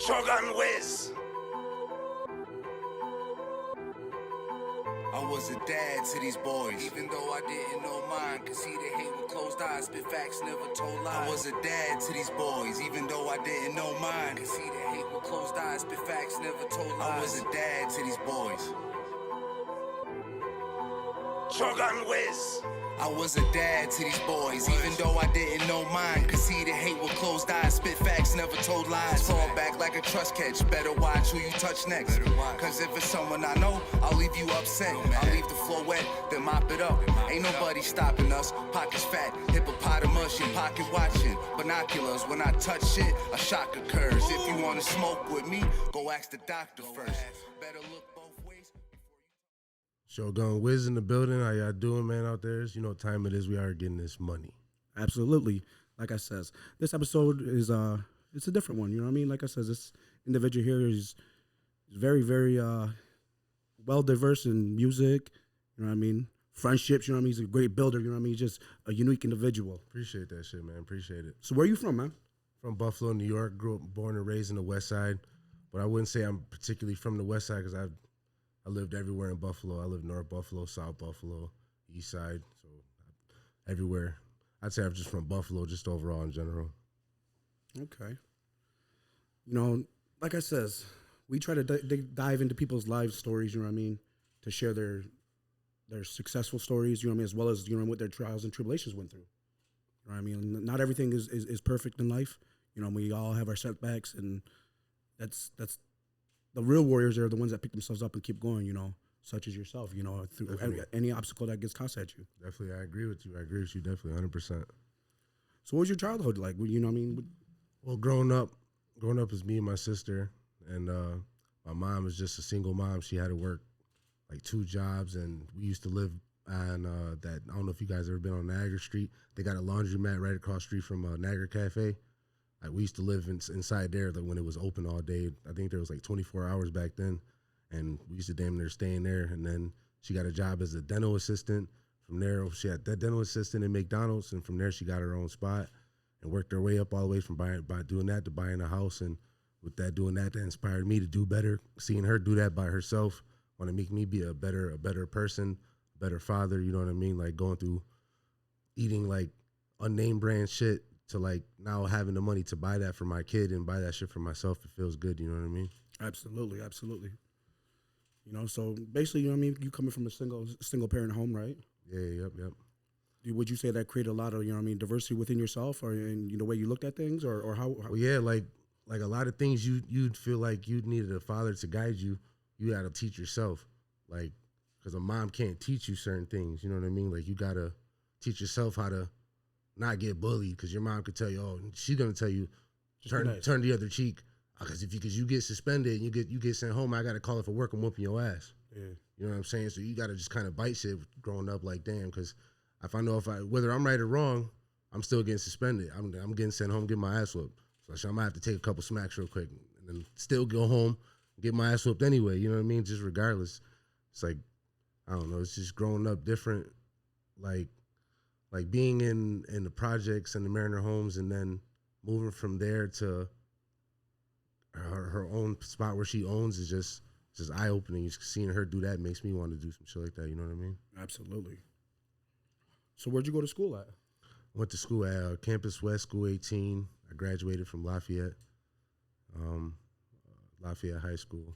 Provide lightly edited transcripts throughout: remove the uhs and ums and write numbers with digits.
Shogun Wiz. I was a dad to these boys, even though I didn't know mine. Could see the hate with closed eyes, spit facts, never told lies. I was a dad to these boys, even though I didn't know mine. Could see the hate with closed eyes, spit facts, never told lies. I was a dad to these boys. Shogun Wiz. I was a dad to these boys, even though I didn't know mine. Could see the hate with closed eyes, spit facts, never told lies. Fall back like a trust catch, better watch who you touch next. Cause if it's someone I know, I'll leave you upset. I'll leave the floor wet, then mop it up. Ain't nobody stopping us, pockets fat, hippopotamus, your pocket watching. Binoculars, when I touch shit, a shock occurs. If you wanna smoke with me, go ask the doctor first. Better look both ways. Shogun Wiz in the building. How y'all doing, man, out there? You know what time it is. We are getting this money. Absolutely. Like I says, this episode is it's a different one. You know what I mean? Like I says, this individual here is very, very well diverse in music. You know what I mean? Friendships. You know what I mean? He's a great builder. You know what I mean? He's just a unique individual. Appreciate that shit, man. Appreciate it. So where are you from, man? From Buffalo, New York. Grew up, born and raised in the West Side, but I wouldn't say I'm particularly from the West Side because I lived everywhere in Buffalo. I lived North Buffalo, South Buffalo, East Side, so everywhere. I'd say I'm just from Buffalo, just overall in general. Okay. You know, like I says, we try to dive into people's life stories, you know what I mean, to share their successful stories, you know what I mean, as well as, you know, what their trials and tribulations went through. You know what I mean? Not everything is perfect in life. You know, we all have our setbacks, and that's the real warriors are the ones that pick themselves up and keep going, you know, such as yourself, you know, through any obstacle that gets tossed at you. Definitely, I agree with you. I agree with you, definitely, 100%. So what was your childhood like? You know what I mean? Well, growing up is me and my sister, and my mom was just a single mom. She had to work like 2 jobs, and we used to live on that, I don't know if you guys ever been on Niagara Street. They got a laundromat right across the street from Niagara Cafe. Like, we used to live inside there, like, when it was open all day. I think there was like 24 hours back then, and we used to damn near stay in there. And then she got a job as a dental assistant. From there, she had that dental assistant in McDonald's, and from there she got her own spot and worked her way up all the way from by doing that to buying a house. And with that, doing that inspired me to do better. Seeing her do that by herself, want to make me be a better person, a better father. You know what I mean? Like, going through eating like unnamed brand shit to like now having the money to buy that for my kid and buy that shit for myself. It feels good. You know what I mean? Absolutely, absolutely. You know, so basically, you know what I mean? You coming from a single parent home, right? Yeah, yep. Would you say that created a lot of, you know what I mean, diversity within yourself or in the way you looked at things, or how? Well, yeah, like a lot of things you'd feel like you needed a father to guide you. You got to teach yourself, like, because a mom can't teach you certain things. You know what I mean? Like, you got to teach yourself how to not get bullied, because your mom could tell you, oh, she's gonna tell you, turn the other cheek, because you get suspended and you get sent home, I gotta call it for work, I'm whooping your ass. Yeah. You know what I'm saying? So you gotta just kind of bite shit growing up, like, damn, because if I know whether I'm right or wrong, I'm still getting suspended. I'm getting sent home, get my ass whooped. So I might have to take a couple smacks real quick and then still go home and get my ass whooped anyway. You know what I mean? Just regardless. It's like, I don't know. It's just growing up different, like being in the projects and the Mariner homes, and then moving from there to her own spot where she owns is just eye opening. Just seeing her do that makes me want to do some shit like that. You know what I mean? Absolutely. So where'd you go to school at? Went to school at Campus West, School 18. I graduated from Lafayette High School.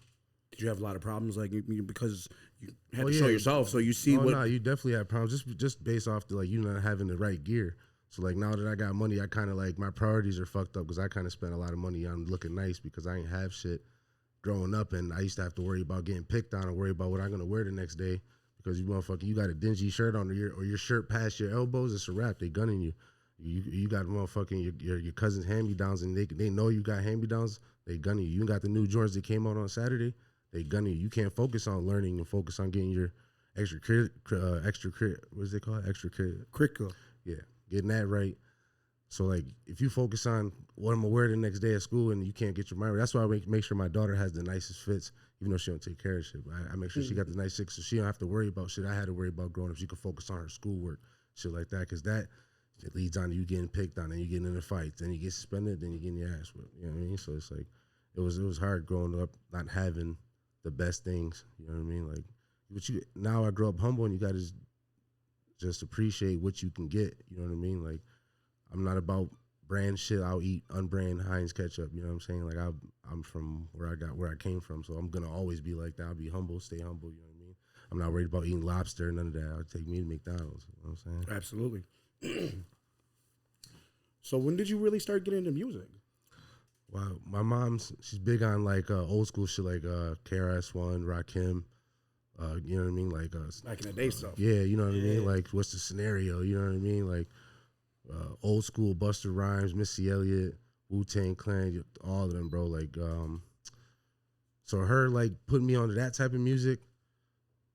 Did you have a lot of problems, like because you had to show yourself, so you see what? No, you definitely have problems just based off the, like, you not having the right gear. So like, now that I got money, I kind of like, my priorities are fucked up because I kind of spent a lot of money on looking nice because I ain't have shit growing up, and I used to have to worry about getting picked on and worry about what I'm gonna wear the next day because you got a dingy shirt on, or your shirt past your elbows, it's a wrap. They gunning you. You got motherfucking your cousin's hand-me-downs, and they know you got hand-me-downs. They gunning you. You got the new Jordans that came out on Saturday. They gunning you. You can't focus on learning and focus on getting your what's it called? Extracurricular. Yeah, getting that right. So like, if you focus on what I'm gonna wear the next day at school and you can't get your mind right, that's why I make sure my daughter has the nicest fits, even though she don't take care of shit. But I make sure she got the nice fits so she don't have to worry about shit I had to worry about growing up. She could focus on her schoolwork, shit like that, because that it leads on to you getting picked on, and you getting into fights, then you get suspended, then you getting your ass whipped. You know what I mean? So it's like, it was hard growing up not having the best things. You know what I mean? Like, but now I grow up humble, and you gotta just appreciate what you can get. You know what I mean? Like, I'm not about brand shit. I'll eat unbrand Heinz ketchup. You know what I'm saying? Like, I'm from where I came from, so I'm gonna always be like that. I'll be humble, stay humble. You know what I mean? I'm not worried about eating lobster, none of that. I'll take me to McDonald's. You know what I'm saying? Absolutely. So when did you really start getting into music? Well, my mom's, she's big on like old school shit, like KRS-One, Rakim. You know what I mean? Like Back in the day stuff. yeah, you know what I mean? Like, what's the scenario? You know what I mean? Like old school Busta Rhymes, Missy Elliott, Wu-Tang Clan, all of them, bro. Like, so her like putting me onto that type of music,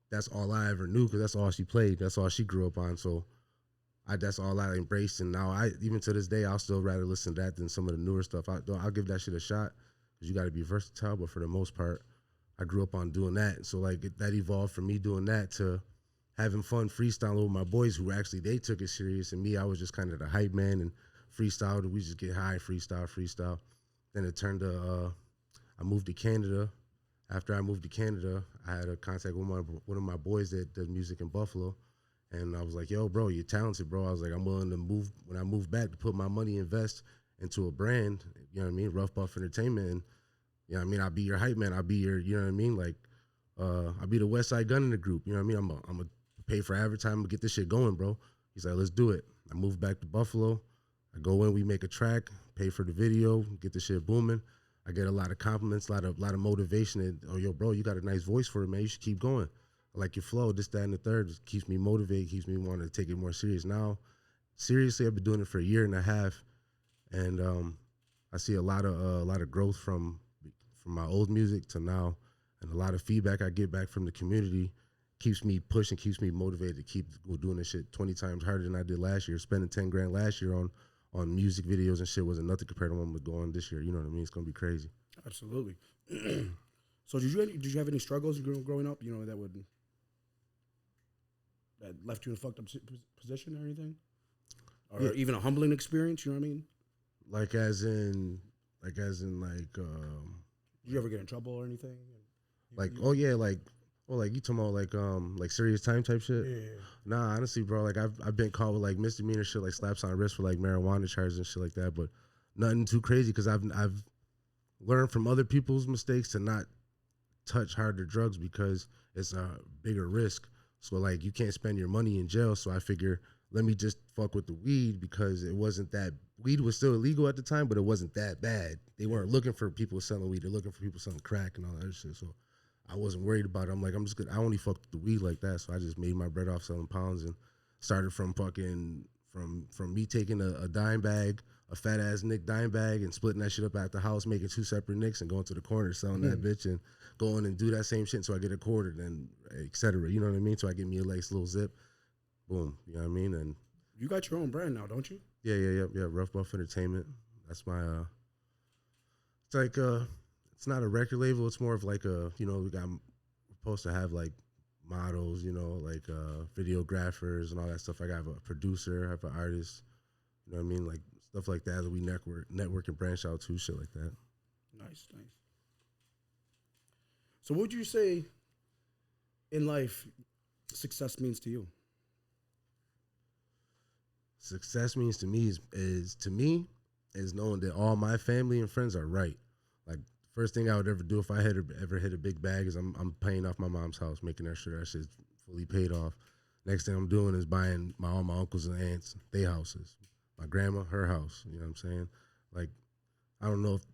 that's all I ever knew, because that's all she played. That's all she grew up on. So that's all I embraced. And now even to this day, I'll still rather listen to that than some of the newer stuff. I'll give that shit a shot, because you got to be versatile. But for the most part, I grew up on doing that. So like that evolved from me doing that to having fun freestyling with my boys, who actually, they took it serious. And me, I was just kind of the hype man and freestyled. We just get high, freestyle. Then it turned to, I moved to Canada. After I moved to Canada, I had a contact with one of my boys that does music in Buffalo. And I was like, yo, bro, you're talented, bro. I was like, I'm willing to move, when I move back, to put my money, invest into a brand, you know what I mean? Rough Buff Entertainment. And, you know what I mean? I'll be your hype man. I'll be your, you know what I mean? Like, I'll be the West Side Gun in the group. You know what I mean? I'm going to pay for advertising to get this shit going, bro. He's like, let's do it. I moved back to Buffalo. I go in, we make a track, pay for the video, get the shit booming. I get a lot of compliments, a lot of motivation. And, oh, yo, bro, you got a nice voice for it, man. You should keep going. I like your flow, this, that, and the third. Just keeps me motivated, keeps me wanting to take it more serious. Now, seriously, I've been doing it for a year and a half, and I see a lot of growth from my old music to now, and a lot of feedback I get back from the community keeps me pushing, keeps me motivated to keep doing this shit 20 times harder than I did last year. Spending 10 grand last year on music videos and shit wasn't nothing compared to what I'm going this year. You know what I mean? It's gonna be crazy. Absolutely. So did you have any struggles growing up? You know, that left you in a fucked up position or anything, or even a humbling experience? You know what I mean? Like as in like. Did you ever get in trouble or anything? Like you talking about like serious time type shit? Yeah. Nah, honestly, bro, like I've been caught with like misdemeanor shit, like slaps on wrist for like marijuana charges and shit like that, but nothing too crazy, because I've learned from other people's mistakes to not touch harder drugs, because it's a bigger risk. So like you can't spend your money in jail. So I figure, let me just fuck with the weed, because it wasn't that, weed was still illegal at the time, but it wasn't that bad. They weren't looking for people selling weed. They're looking for people selling crack and all that other shit. So I wasn't worried about it. I'm like, I'm just good. I only fucked with the weed like that. So I just made my bread off selling pounds, and started from fucking, from me taking a dime bag, a fat ass Nick dime bag, and splitting that shit up at the house, making 2 separate Nicks, and going to the corner, selling that bitch, and going and do that same shit until I get a quarter, and et cetera. You know what I mean? So I get me a nice little zip. Boom. You know what I mean? And you got your own brand now, don't you? Yeah. Rough Buff Entertainment. That's my it's like it's not a record label, it's more of like we're supposed to have like models, you know, like videographers and all that stuff. I got a producer, I have an artist, you know what I mean? Like stuff like that we network and branch out to, shit like that. Nice. So what would you say in life success means to you? Success means to me is knowing that all my family and friends are right. Like, first thing I would ever do if I ever hit a big bag is I'm paying off my mom's house, making sure that shit's fully paid off. Next thing I'm doing is buying all my uncles and aunts their houses. My grandma, her house. You know what I'm saying? Like, I don't know if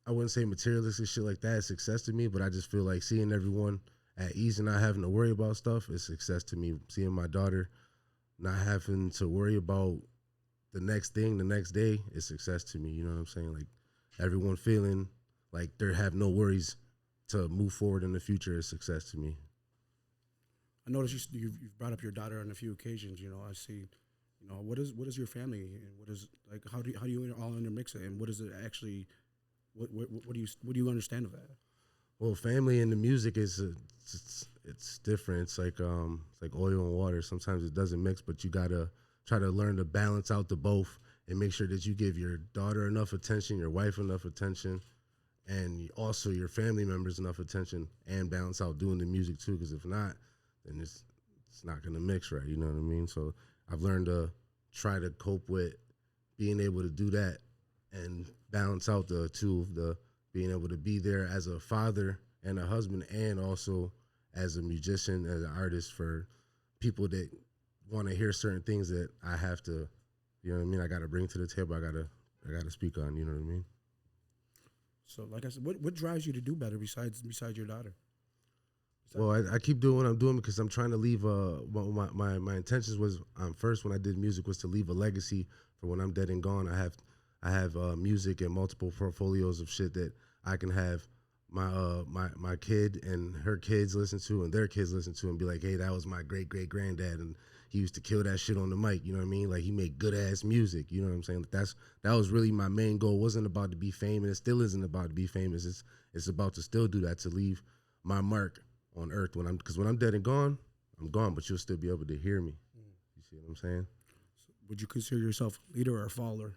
I wouldn't say materialistic shit like that is success to me, but I just feel like seeing everyone at ease and not having to worry about stuff is success to me. Seeing my daughter not having to worry about the next thing the next day is success to me. You know what I'm saying? Like, everyone feeling like they have no worries to move forward in the future is success to me. I noticed you've brought up your daughter on a few occasions. You know, I see. You know, what is your family, and what is, like, how do you all intermix it, and what is it actually? What do you understand of that? Well, family and the music is it's different. It's like oil and water. Sometimes it doesn't mix, but you gotta try to learn to balance out the both and make sure that you give your daughter enough attention, your wife enough attention, and also your family members enough attention and balance out doing the music too. Because if not, then it's not gonna mix right. You know what I mean? So I've learned to try to cope with being able to do that and balance out the two of the being able to be there as a father and a husband, and also as a musician, as an artist for people that want to hear certain things that I have to, you know what I mean? I got to bring to the table. I gotta speak on. You know what I mean? So, like I said, what drives you to do better besides your daughter? Well, I keep doing what I'm doing because I'm trying to leave. My intentions was first when I did music was to leave a legacy for when I'm dead and gone. I have music and multiple portfolios of shit that I can have my kid and her kids listen to and their kids listen to and be like, hey, that was my great granddad and he used to kill that shit on the mic. You know what I mean? Like he made good ass music. You know what I'm saying? That was really my main goal. It wasn't about to be famous. It still isn't about to be famous. It's about to still do that, to leave my mark on earth because when I'm dead and gone, I'm gone, but you'll still be able to hear me. You see what I'm saying? Would you consider yourself a leader or a follower?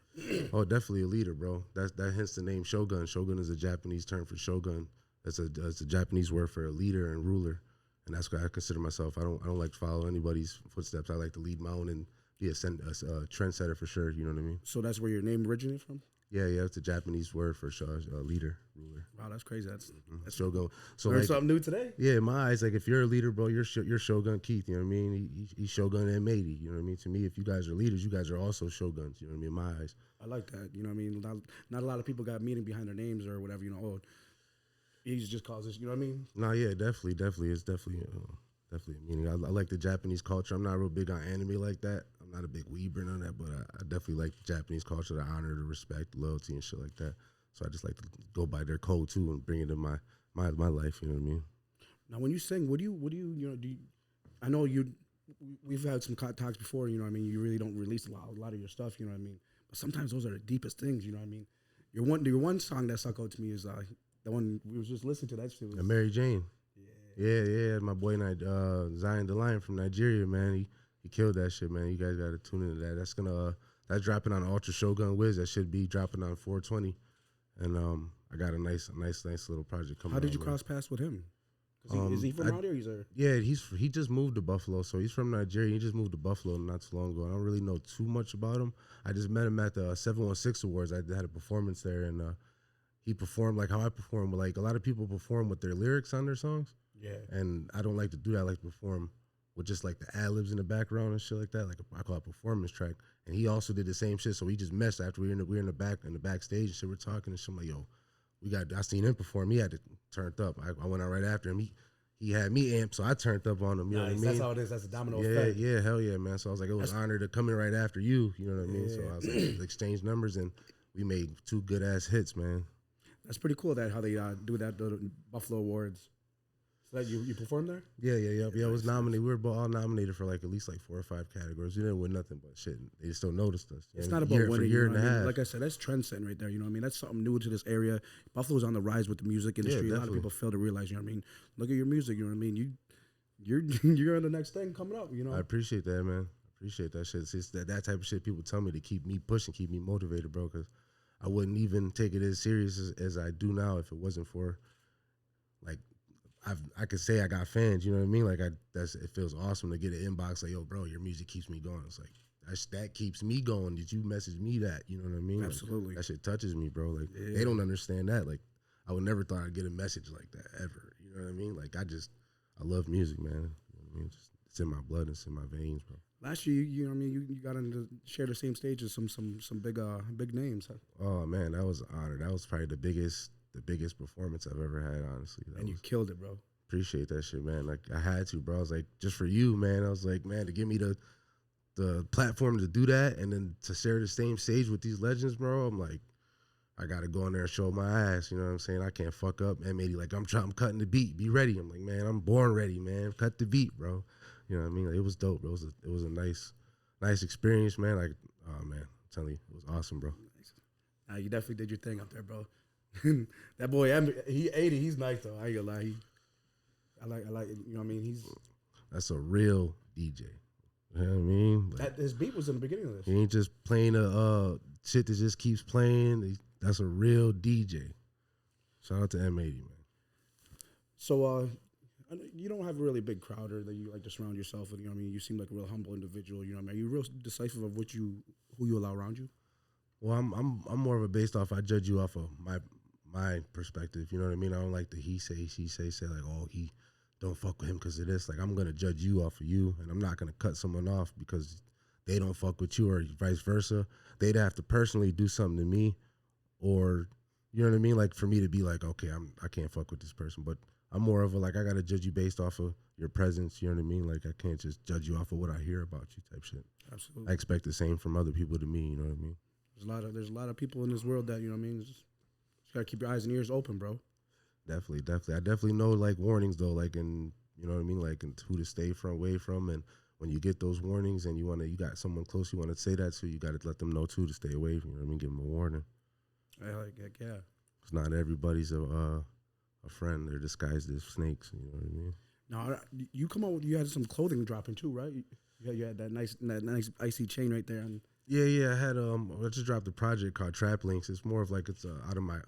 Oh, definitely a leader, bro. That hence the name Shogun. Shogun is a Japanese term for shogun. That's a Japanese word for a leader and ruler, and that's what I consider myself. I don't like to follow anybody's footsteps. I like to lead my own and be a trendsetter for sure. You know what I mean? So that's where your name originated from? Yeah, it's a Japanese word for leader, ruler. Wow, that's crazy. That's Shogun. So learned like, something new today. yeah, in my eyes, like if you're a leader, bro, you're Shogun Keith. You know what I mean? He's Shogun and Matey. You know what I mean? To me, if you guys are leaders, you guys are also shoguns. You know what I mean? In my eyes. I like that. You know what I mean? Not a lot of people got meaning behind their names or whatever. You know, oh, he just calls this. You know what I mean? No, yeah, definitely. It's definitely a meaning. I like the Japanese culture. I'm not real big on anime like that. I'm not a big weeb or none of that, but I definitely like the Japanese culture, the honor, the respect, the loyalty, and shit like that. So I just like to go by their code too and bring it in my life. You know what I mean? Now, when you sing, what do you know? I know we've had some talks before. You know what I mean? You really don't release a lot of your stuff. You know what I mean? But sometimes those are the deepest things. You know what I mean? Your one song that stuck out to me is the one we was just listening to. That shit was Mary Jane. Yeah. My boy Zion the Lion from Nigeria, man. He killed that shit, man. You guys got to tune into that. That's dropping on Ultra Shogun Wiz. That should be dropping on 420. And I got a nice little project coming. How did you cross paths with him? Is he from around here? Yeah, he just moved to Buffalo, so he's from Nigeria. He just moved to Buffalo not too long ago. I don't really know too much about him. I just met him at the 716 Awards. I had a performance there, and he performed like how I perform. Like a lot of people perform with their lyrics on their songs. Yeah. And I don't like to do that. I like to perform with just like the ad-libs in the background and shit like that. Like I call it a performance track. And he also did the same shit. So we just messed after we were in the backstage and shit. We're talking and shit. I'm like, yo, I seen him perform. He had to turned up. I went out right after him. He had me amped, so I turned up on him. You know what I mean? That's how it is. That's a domino effect. Yeah, hell yeah, man. So I was like, it was an honor to come in right after you. You know what I mean? So I was like, exchange numbers, and we made 2 good ass hits, man. That's pretty cool. That how they do that, the Buffalo Awards. So that you performed there? Yeah. It was nominated. We were all nominated for like at least like 4 or 5 categories. We didn't win nothing, but shit, they still noticed us. It's not about winning. For a year and a half. Like I said, that's trend setting right there. You know what I mean? That's something new to this area. Buffalo's on the rise with the music industry. A lot of people fail to realize. You know what I mean? Look at your music. You know what I mean? You're on the next thing coming up. You know? I appreciate that, man. I appreciate that shit. It's that type of shit people tell me to keep me pushing, keep me motivated, bro. Because I wouldn't even take it as serious as I do now if it wasn't for like. I could say I got fans, you know what I mean? Like it feels awesome to get an inbox like, yo, bro, your music keeps me going. It's like that keeps me going. Did you message me that? You know what I mean? Absolutely. Like, that shit touches me, bro. Like they don't understand that. Like I would never thought I'd get a message like that ever. You know what I mean? Like I love music, man. You know what I mean? It's in my blood, it's in my veins, bro. Last year, you know what I mean, you got into share the same stage as some big names. Huh? Oh man, that was an honor. That was probably the biggest performance I've ever had, honestly. And you killed it, bro. Appreciate that shit, man. Like I had to, bro. I was like, just for you, man. I was like, man, to give me the platform to do that and then to share the same stage with these legends, bro. I'm like, I gotta go in there and show my ass. You know what I'm saying? I can't fuck up. And maybe like I'm cutting the beat. Be ready. I'm like, man, I'm born ready, man. Cut the beat, bro. You know what I mean? Like, it was dope, bro. It was a nice experience, man. Like, oh man, I'm telling you, it was awesome, bro. Nice. You definitely did your thing up there, bro. That boy, he 80. He's nice though. I ain't gonna lie. I like. You know what I mean? That's a real DJ. You know what I mean? Like, his beat was in the beginning of this. He ain't just playing a shit that just keeps playing. That's a real DJ. Shout out to M80, man. So, I know you don't have a really big crowd or that you like to surround yourself with. You know what I mean? You seem like a real humble individual. You know what I mean? Are you real decisive of who you allow around you? Well, I'm more of a based off. I judge you off of my perspective. You know what I mean? I don't like the he say, she say like, oh, he don't fuck with him because of this. Like, I'm gonna judge you off of you, and I'm not gonna cut someone off because they don't fuck with you or vice versa. They'd have to personally do something to me, or you know what I mean? Like for me to be like, okay, I can't fuck with this person, but I'm more of a like I gotta judge you based off of your presence. You know what I mean? Like I can't just judge you off of what I hear about you type shit. Absolutely. I expect the same from other people to me. You know what I mean? There's a lot of people in this world that, you know what I mean, just gotta keep your eyes and ears open, bro. Definitely. I definitely know like warnings though, like in you know what I mean, like and who to stay away from, and when you get those warnings and you got someone close you want to say that to, you got to let them know too to stay away from. You know what I mean? Give them a warning. Yeah. Cause not everybody's a friend. They're disguised as snakes. You know what I mean? Now you had some clothing dropping too, right? You had that nice icy chain right there. And Yeah. I had I just dropped a project called Trap Links. It's more of like it's out of my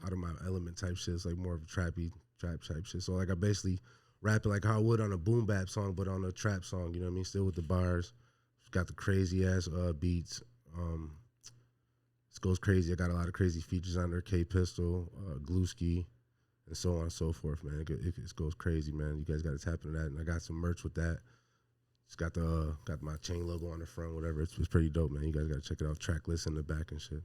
element type shit. It's like more of a trap type shit. So like I basically rap it like how I would on a boom bap song, but on a trap song. You know what I mean? Still with the bars. It's got the crazy ass beats. It goes crazy. I got a lot of crazy features on there. K Pistol, Gluski, and so on and so forth, man. It goes crazy, man. You guys got to tap into that. And I got some merch with that. It's got my chain logo on the front, whatever. It's pretty dope, man. You guys got to check it out. Track list in the back and shit.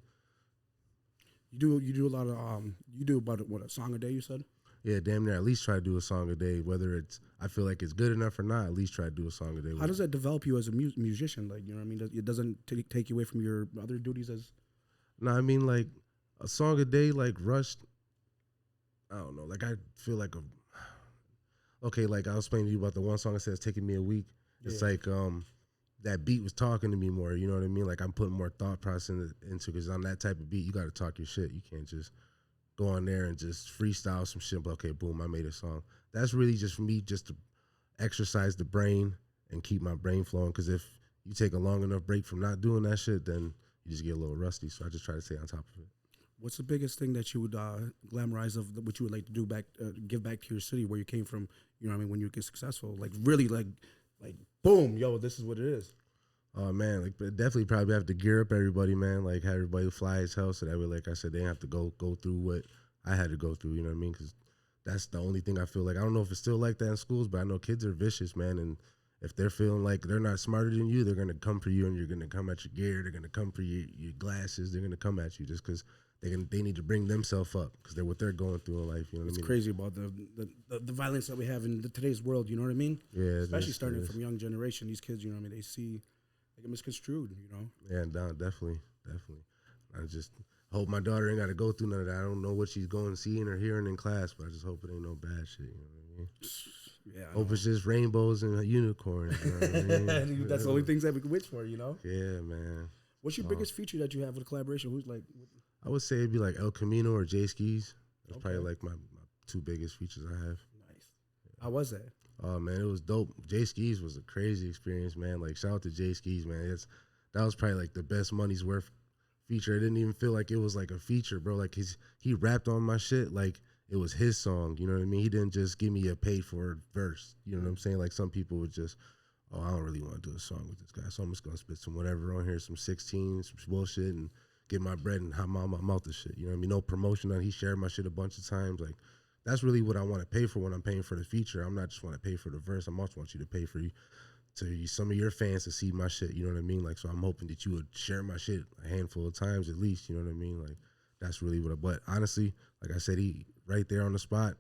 You do a lot of you do about a song a day, you said? Yeah, damn near. At least try to do a song a day. Whether I feel like it's good enough or not, at least try to do a song a day. How does that develop you as a musician? Like, you know what I mean? It doesn't take you away from your other duties as... No, I mean, like, a song a day, like, rushed, I don't know. Like, I feel like okay, like, I was explaining to you about the one song I said it's taking me a week. It's like, that beat was talking to me more, you know what I mean? Like, I'm putting more thought process into because on that type of beat, you got to talk your shit. You can't just go on there and just freestyle some shit, but okay, boom, I made a song. That's really just for me just to exercise the brain and keep my brain flowing because if you take a long enough break from not doing that shit, then you just get a little rusty. So I just try to stay on top of it. What's the biggest thing that you would glamorize of what you would like to do give back to your city where you came from, you know what I mean, when you get successful? Like really like boom, yo, this is what it is. Oh man, like but definitely probably have to gear up everybody, man. Like have everybody fly as hell so that way, like I said, they didn't have to go through what I had to go through. You know what I mean? Because that's the only thing I feel like. I don't know if it's still like that in schools, but I know kids are vicious, man. And if they're feeling like they're not smarter than you, they're gonna come for you, and you're gonna come at your gear. They're gonna come for your glasses. They're gonna come at you just because they need to bring themselves up because they're what they're going through in life. You know what I mean? It's crazy about the violence that we have in today's world. You know what I mean? Yeah, especially starting from young generation. These kids, you know what I mean? They see get misconstrued. You know? Yeah, definitely. I just hope my daughter ain't got to go through none of that. I don't know what she's going seeing or hearing in class, but I just hope it ain't no bad shit. You know what I mean? Yeah. Hope it's just rainbows and unicorns. You know what I mean? That's the only things that we can wish for, you know? Yeah, man. What's your biggest feature that you have with a collaboration? Who's like... I would say it'd be like El Camino or J Skis. That's probably like my two biggest features I have. Nice. How was that? Oh, man, it was dope. J Skis was a crazy experience, man. Like, shout out to J Skis, man. That was probably like the best money's worth feature. It didn't even feel like it was like a feature, bro. Like, he rapped on my shit like it was his song. You know what I mean? He didn't just give me a paid for verse. You know what I'm saying? Like, some people would just, oh, I don't really want to do a song with this guy, so I'm just going to spit some whatever on here, some 16, some bullshit, and get my bread and have my mouth of shit. You know what I mean? No promotion on. He shared my shit a bunch of times. Like, that's really what I want to pay for when I'm paying for the feature. I'm not just want to pay for the verse. I also want you to pay for some of your fans to see my shit. You know what I mean? Like, so I'm hoping that you would share my shit a handful of times at least. You know what I mean? Like, that's really but honestly, like I said, he right there on the spot,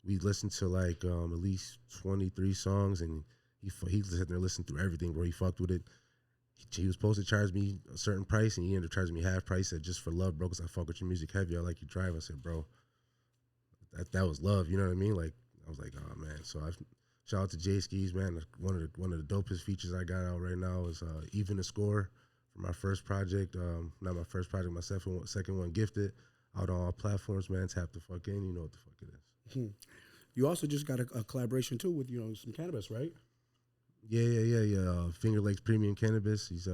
we listened to like at least 23 songs, and he sat there and listened through everything, bro. He fucked with it. He was supposed to charge me a certain price, and he ended up charging me half price. Said, just for love, bro, because I fuck with your music heavy. I like your drive. I said, bro, that was love. You know what I mean? Like, I was like, oh man. So shout out to J Skis, man. One of the dopest features I got out right now is Even the Score for my first project. Not my first project, my second one, Gifted, out on all platforms, man. Tap the fuck in. You know what the fuck it is. You also just got a collaboration too with some cannabis, right? Yeah. Finger Lakes Premium Cannabis. He's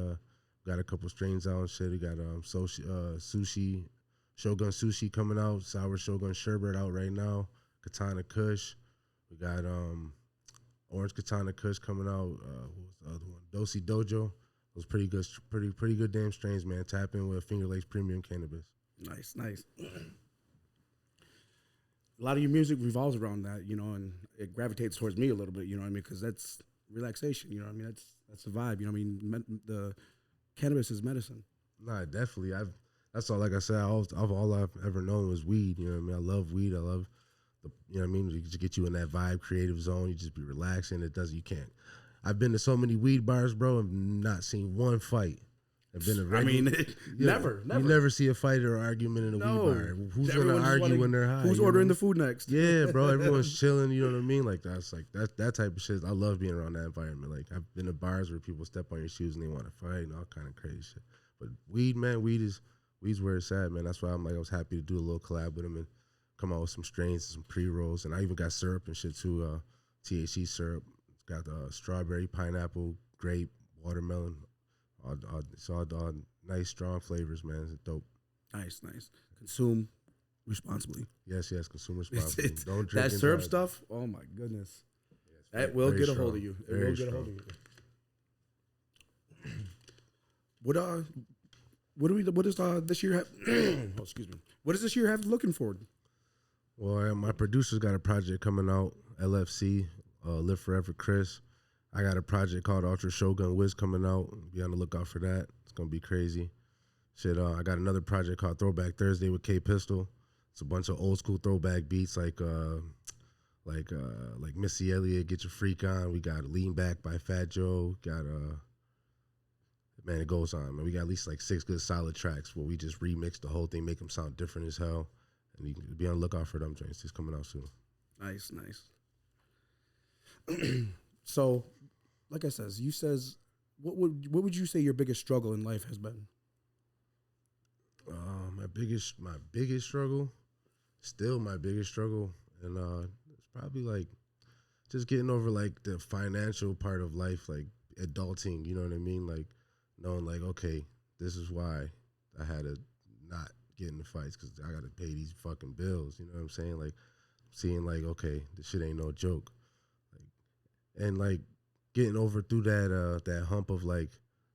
got a couple strains out and shit. He got sushi, Shogun Sushi coming out. Sour Shogun Sherbet out right now. Katana Kush. We got Orange Katana Kush coming out. What was the other one? Dosi Dojo. Those pretty good damn strains, man. Tap in with Finger Lakes Premium Cannabis. Nice. A lot of your music revolves around that, you know, and it gravitates towards me a little bit, you know what I mean? Because that's relaxation, you know what I mean? That's the vibe, you know what I mean? The cannabis is medicine. Nah, definitely. That's all. Like I said, all I've ever known was weed. You know what I mean? I love weed. I love the. You know what I mean? You just get you in that vibe, creative zone. You just be relaxing. You can't. I've been to so many weed bars, bro, and not seen one fight. I've been never. You never see a fight or argument in a weed bar. Who's gonna argue when they're high? Who's ordering the food next? Yeah, bro. Everyone's chilling. You know what I mean? Like that type of shit. I love being around that environment. Like I've been to bars where people step on your shoes and they want to fight and all kind of crazy shit. But weed, man, weed's where it's at, man. That's why I was happy to do a little collab with him and come out with some strains, some pre-rolls, and I even got syrup and shit too. THC syrup. It's got strawberry, pineapple, grape, watermelon. It's all nice, strong flavors, man. It's dope. Nice. Consume responsibly. Yes, consume responsibly. Don't drink that syrup stuff. Oh my goodness, that will get a hold of you. It will get a hold of you. What does this year have? Oh, excuse me. What does this year have looking forward? Well, my producer's got a project coming out. LFC, Live Forever, Chris. I got a project called Ultra Shogun Wiz coming out. Be on the lookout for that. It's gonna be crazy. Shit, I got another project called Throwback Thursday with K Pistol. It's a bunch of old school throwback beats like Missy Elliott, Get Your Freak On. We got Lean Back by Fat Joe. Got man, it goes on. Man, we got at least like 6 good solid tracks where we just remix the whole thing, make them sound different as hell. And you can be on the lookout for them joints. It's coming out soon. Nice. So, like I says, what would you say your biggest struggle in life has been? My biggest struggle, still my biggest struggle, and it's probably like just getting over like the financial part of life, like adulting. You know what I mean? Like knowing like, okay, this is why I had to not get into fights because I got to pay these fucking bills. You know what I'm saying? Like seeing like, okay, this shit ain't no joke, and like getting over through that hump of like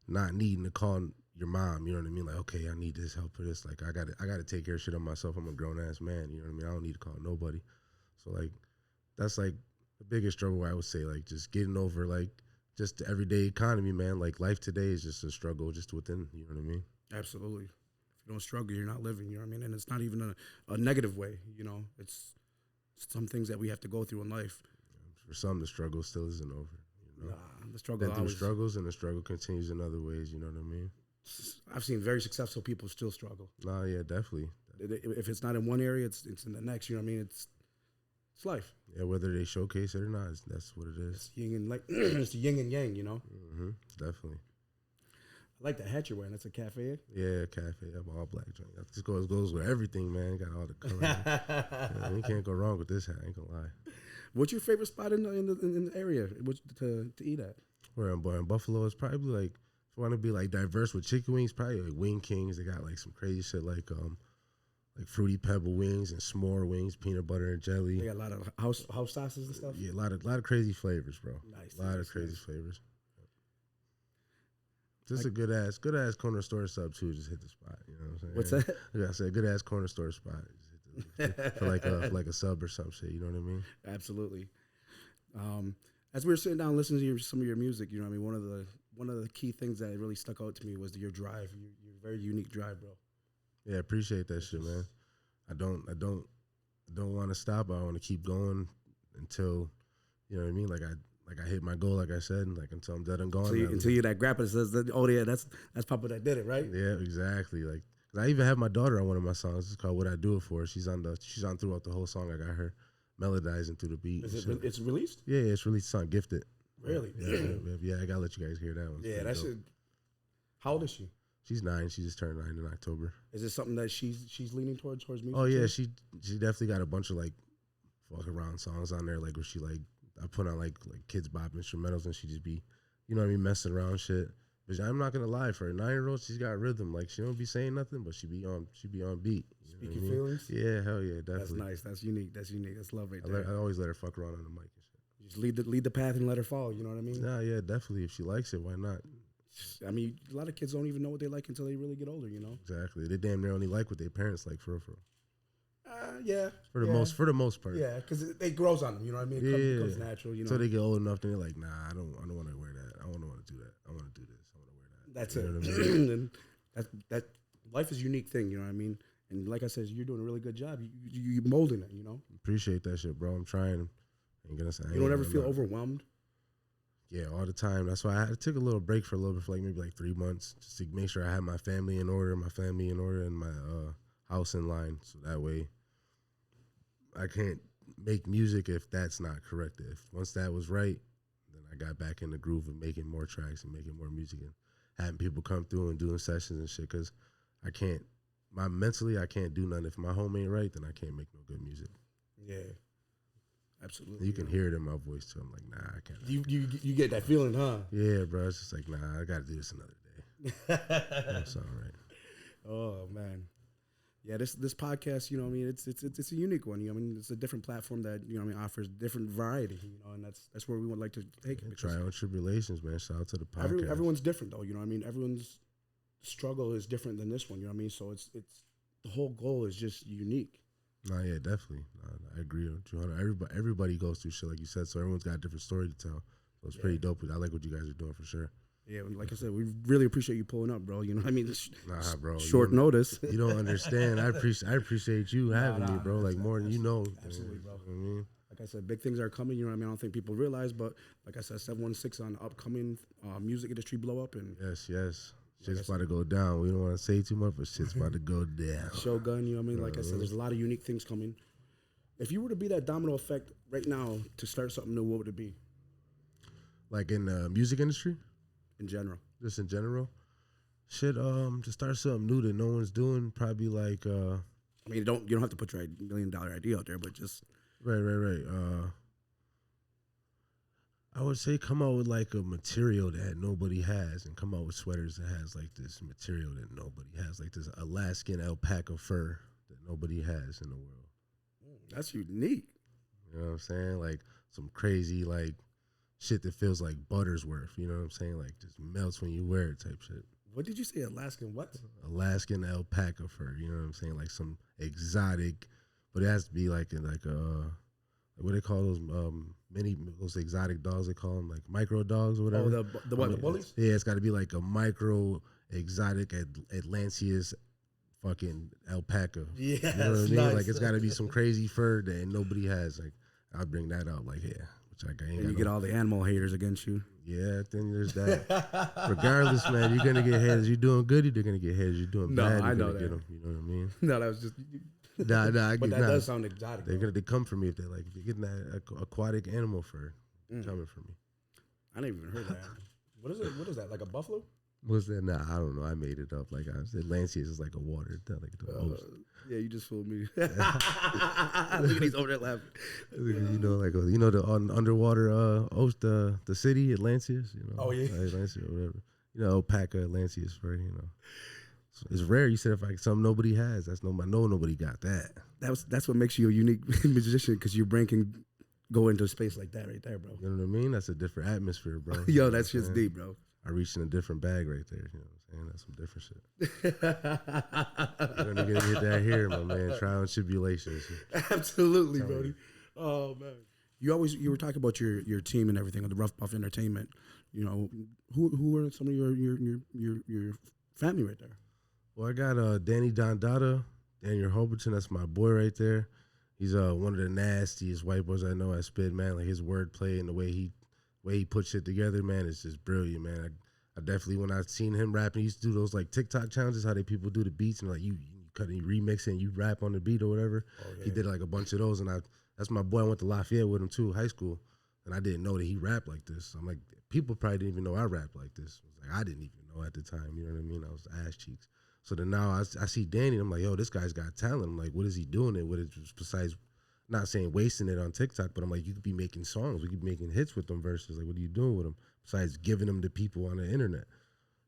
not needing to call your mom, you know what I mean? Like, okay, I need this help for this. Like, I gotta take care of shit on myself. I'm a grown ass man, you know what I mean? I don't need to call nobody. So like, that's like the biggest struggle. I would say like just getting over like just the everyday economy, man. Like life today is just a struggle, just within. You know what I mean? Absolutely. If you don't struggle, you're not living. You know what I mean? And it's not even a negative way. You know, it's some things that we have to go through in life. For some, the struggle still isn't over. You know? Nah, the struggle. Been through struggles, and the struggle continues in other ways. You know what I mean? I've seen very successful people still struggle. Nah, yeah, definitely. If it's not in one area, it's in the next. You know what I mean? It's life. Yeah, whether they showcase it or not, that's what it is. It's yin and it's the yin and yang. You know. Mm-hmm. Definitely. I like the hat you're wearing. That's a cafe. Yeah, cafe. I'm all black joint. That just goes with everything, man. Got all the color. Yeah, you can't go wrong with this hat. I ain't gonna lie. What's your favorite spot in the area to eat at? Where I'm born in Buffalo, it's probably like if you want to be like diverse with chicken wings, probably like Wing Kings. They got like some crazy shit like Fruity Pebble wings and s'more wings, peanut butter and jelly. They got a lot of house sauces and stuff. Yeah, a lot of crazy flavors, bro. Nice. A lot of crazy flavors. Just like, a good ass corner store sub too. Just hit the spot. You know what I'm saying? What's that? Like I said, good ass corner store spot. For like a sub or some shit. You know what I mean? Absolutely. As we were sitting down listening to some of your music, you know what I mean? One of the key things that really stuck out to me was your drive. Your very unique drive, bro. Yeah, appreciate that shit, man. I don't want to stop. I want to keep going until, you know what I mean? Like I hit my goal, like I said, and like until I'm dead and gone. Until you're that grappler that says, "Oh yeah, that's Papa that did it," right? Yeah, exactly. Like I even have my daughter on one of my songs. It's called "What I Do It For." She's on throughout the whole song. I got her melodizing through the beat. It's released? Yeah, it's released. It's on Gifted. Really? Yeah, I gotta let you guys hear that one. Yeah, that should. How old is she? She's 9. She just turned 9 in October. Is it something that she's leaning towards music? Oh yeah, she definitely got a bunch of like fuck around songs on there, like where she like I put on like kids bop instrumentals and she just be, you know what I mean, messing around shit. But I'm not gonna lie, for a 9-year-old, she's got rhythm. Like she don't be saying nothing, but she be on beat. You You Speak know your what I mean? feelings. Yeah, hell yeah, That's definitely. nice. That's unique. That's unique. That's love right I, there. I always let her fuck around on the mic and shit. Just lead the path and let her fall. You know what I mean? Nah, yeah, definitely. If she likes it, why not? I mean, a lot of kids don't even know what they like until they really get older. You know? Exactly. They damn near only like what their parents like, for real, for real. Yeah. For the most part. Yeah, because it grows on them. You know what I mean? It becomes natural. You know. So they get old enough, then they're like, nah, I don't want to wear that. I don't want to do that. I want to do this. I want to wear that. That's You it. know what I mean? And that life is a unique thing. You know what I mean? And like I said, you're doing a really good job. You're molding it. You know. Appreciate that shit, bro. I'm trying. Ain't gonna say. You don't ever feel overwhelmed. Yeah, all the time. That's why I took a little break for a little bit, for like maybe like 3 months, just to make sure I had my family in order, and my house in line, so that way I can't make music if that's not correct. If once that was right, then I got back in the groove of making more tracks and making more music and having people come through and doing sessions and shit. Cause I can't, mentally I can't do nothing. If my home ain't right, then I can't make no good music. Yeah, absolutely. You can hear it in my voice too. I'm like, nah, I can't. You get that feeling, huh? Yeah, bro. It's just like, nah, I got to do this another day. That's all right. Oh man, yeah. This podcast, you know, what I mean, it's a unique one. You know, what I mean, it's a different platform that, you know, what I mean, offers different variety. You know, and that's where we would like to take it. Trials and tribulations, man. Shout out to the podcast. Everyone's different though. You know what I mean? Everyone's struggle is different than this one. You know what I mean? So it's the whole goal is just unique. Nah, yeah, definitely. I agree with you. Everybody goes through shit like you said, so everyone's got a different story to tell. So it's pretty dope. I like what you guys are doing for sure. Yeah, like I said, we really appreciate you pulling up, bro. You know what I mean? Nah, bro. Short notice. You don't understand. I appreciate you having me, bro. Like more than you know. Absolutely, bro. You know what I mean? Like I said, big things are coming. You know what I mean? I don't think people realize, but like I said, 716 on the upcoming music industry blow up. And yes. Shit's about to go down. We don't want to say too much, but shit's about to go down. Shogun, you know what I mean? Like I said, there's a lot of unique things coming. If you were to be that domino effect right now to start something new, what would it be? Like in the music industry? In general. Just in general? Shit, to start something new that no one's doing, probably like I mean, you don't have to put your $1 million idea out there, but just Right. I would say come out with like a material that nobody has, and come out with sweaters that has like this material that nobody has, like this Alaskan alpaca fur that nobody has in the world. That's unique. You know what I'm saying? Like some crazy like shit that feels like Buttersworth. You know what I'm saying? Like just melts when you wear it type shit. What did you say? Alaskan what? Alaskan alpaca fur. You know what I'm saying? Like some exotic, but it has to be like what they call those those exotic dogs, they call them like micro dogs or whatever. Oh, the bullies? Yeah, it's got to be like a micro exotic Atlanteus fucking alpaca. Yeah, you know what I mean? nice. Like it's got to be some crazy fur that nobody has. Like I'll bring that out. Like which I ain't. And you get all the animal haters against you. Yeah, then there's that. Regardless, man, you're gonna get haters. You're doing good, you're gonna get haters. You're doing bad, I you're know gonna that. get them. You know what I mean? No, that was just. Nah, But that does sound exotic. They come for me if you're getting that aquatic animal fur. Coming for me. I never even heard that. What is it? What is that? Like a buffalo? What's that? Nah, I don't know. I made it up. Like I said, Lancius is like a water. Like the Yeah, you just fooled me. Look at he's over there laughing. you know, like the underwater the city Atlantis. You know. Oh yeah. Atlantis or whatever. You know, alpaca Atlantis fur. You know. It's rare. You said if like something nobody has. Nobody got that. That's what makes you a unique musician, because your brain can go into space like that right there, bro. You know what I mean? That's a different atmosphere, bro. Yo, that shit's deep, bro. I reached in a different bag right there. You know what I'm saying? That's some different shit. You're gonna get that here, my man. Trial and tribulations. Absolutely, Brody. Oh man. You were talking about your team and everything, the Rough Buff Entertainment. You know, who are some of your family right there? Well, I got Danny Dondada, Daniel Hoberton. That's my boy right there. He's one of the nastiest white boys I know at Spit, man. Like his wordplay and the way he puts shit together, man, is just brilliant, man. I definitely, when I seen him rapping, he used to do those like TikTok challenges, how people do the beats and like you cut and you remix it and you rap on the beat or whatever. Oh, yeah. He did like a bunch of those, and that's my boy. I went to Lafayette with him too, high school, and I didn't know that he rapped like this. I'm like, people probably didn't even know I rapped like this. Like I didn't even know at the time. You know what I mean? I was ass cheeks. So then now I see Danny, and I'm like, yo, this guy's got talent. I'm like, what is he doing it with? Besides, not saying wasting it on TikTok, but I'm like, you could be making songs. We could be making hits with them verses. Like, what are you doing with them? Besides giving them to people on the internet.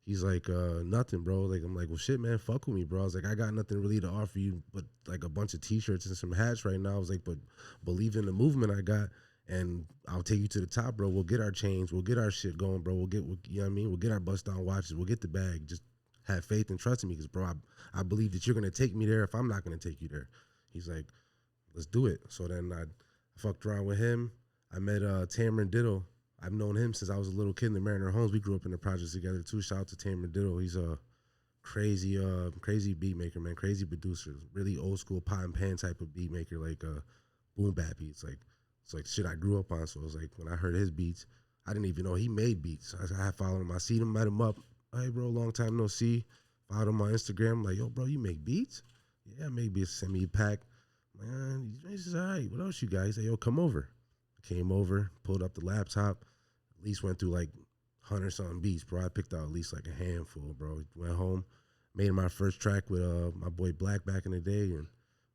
He's like, nothing, bro. Like, I'm like, well, shit, man, fuck with me, bro. I was like, I got nothing really to offer you but like a bunch of t-shirts and some hats right now. I was like, but believe in the movement I got, and I'll take you to the top, bro. We'll get our chains. We'll get our shit going, bro. You know what I mean? We'll get our bust-down watches. We'll get the bag. Just have faith and trust in me because, bro, I believe that you're going to take me there if I'm not going to take you there. He's like, let's do it. So then I fucked around with him. I met Tamron Ditto. I've known him since I was a little kid in the Mariner Homes. We grew up in the projects together too. Shout out to Tamron Ditto. He's a crazy beat maker, man. Crazy producer. Really old school pot and pan type of beat maker, like boom bap beats. It's like shit I grew up on. So it was like when I heard his beats, I didn't even know he made beats. I had followed him. I seen him, met him up. Hey, bro, long time no see. Followed him on Instagram. I'm like, yo, bro, you make beats? Yeah, I make beats. Send me a pack. Man, this is all right. What else you guys? Say, yo, come over. I came over, pulled up the laptop. At least went through like 100-something beats, bro. I picked out at least like a handful, bro. Went home, made my first track with my boy Black back in the day, and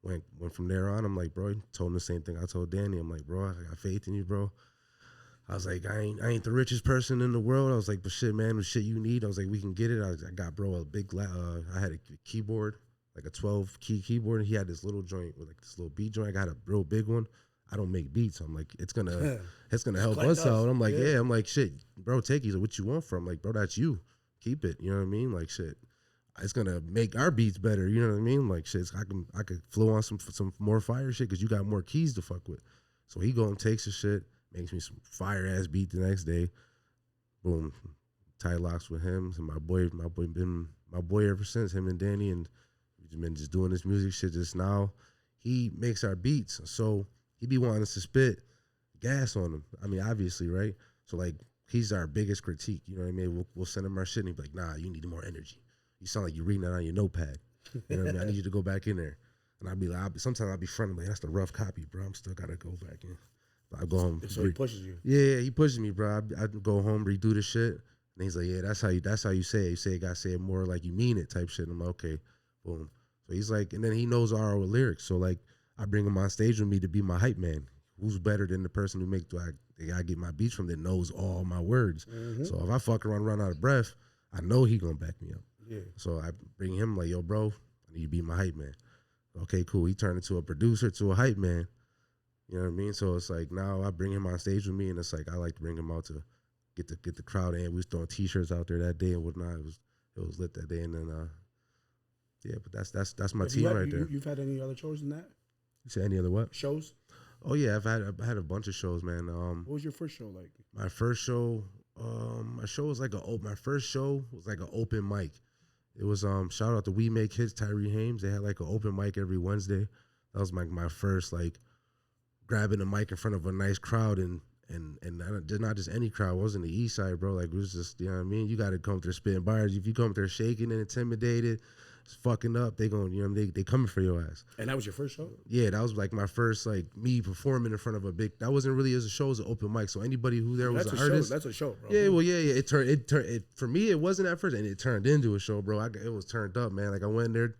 went from there on. I'm like, bro, told him the same thing I told Danny. I'm like, bro, I got faith in you, bro. I was like, I ain't the richest person in the world. I was like, but shit, man, the shit you need. I was like, we can get it. I got bro a big, I had a keyboard, like a 12-key keyboard, and he had this little joint with like this little beat joint. I got a real big one. I don't make beats. I'm like, it's gonna help us out. I'm like, yeah. I'm like, shit, bro, take it. He's like, what you want from? I'm like, bro, that's you. Keep it. You know what I mean? Like, shit, it's gonna make our beats better. You know what I mean? Like, shit, I could flow on some more fire shit because you got more keys to fuck with. So he go and takes the shit, makes me some fire ass beat the next day. Boom, tie locks with him. And my boy been my boy ever since. Him and Danny, and we've been just doing this music shit. Just now, he makes our beats. So he be wanting us to spit gas on him. I mean, obviously, right? So, like, he's our biggest critique. You know what I mean? We'll send him our shit, and he'll be like, nah, you need more energy. You sound like you're reading that on your notepad. You know what I mean? I need you to go back in there. And I'll be like, sometimes I'll be fronting, like, that's the rough copy, bro. I'm still got to go back in. But I go home. So he pushes you. Yeah, he pushes me, bro. I go home, redo the shit. And he's like, yeah, that's how you say it. You say it, got to say it more like you mean it type shit. And I'm like, okay, boom. So he's like, and then he knows our lyrics. So, like, I bring him on stage with me to be my hype man. Who's better than the person who I get my beats from that knows all my words. Mm-hmm. So if I fuck around, run out of breath, I know he gonna back me up. Yeah. So I bring him like, yo, bro, I need you to be my hype man. Okay, cool. He turned into a producer to a hype man. You know what I mean? So it's like now I bring him on stage with me, and it's like I like to bring him out to get the crowd in. We was throwing t-shirts out there that day and whatnot. It was lit that day, and then yeah. But that's my team right there. You've had any other shows than that? You said any other what? Shows? Oh yeah, I've had a bunch of shows, man. What was your first show like? My first show, my first show was like an open mic. It was shout out to We Make Hits, Tyree Hames. They had like an open mic every Wednesday. That was my first like grabbing a mic in front of a nice crowd and not just any crowd. It wasn't the East Side, bro. Like it was just, you know what I mean. You got to come there spitting bars. If you come there shaking and intimidated, fucking up, they going, you know, they coming for your ass. And that was your first show? Yeah, that was like my first, like me performing in front of a big. That wasn't really as a show, it was an open mic. So anybody who there was an artist. That's a show, bro. Yeah, well, yeah. It turned for me. It wasn't at first, and it turned into a show, bro. It was turned up, man. Like I went there,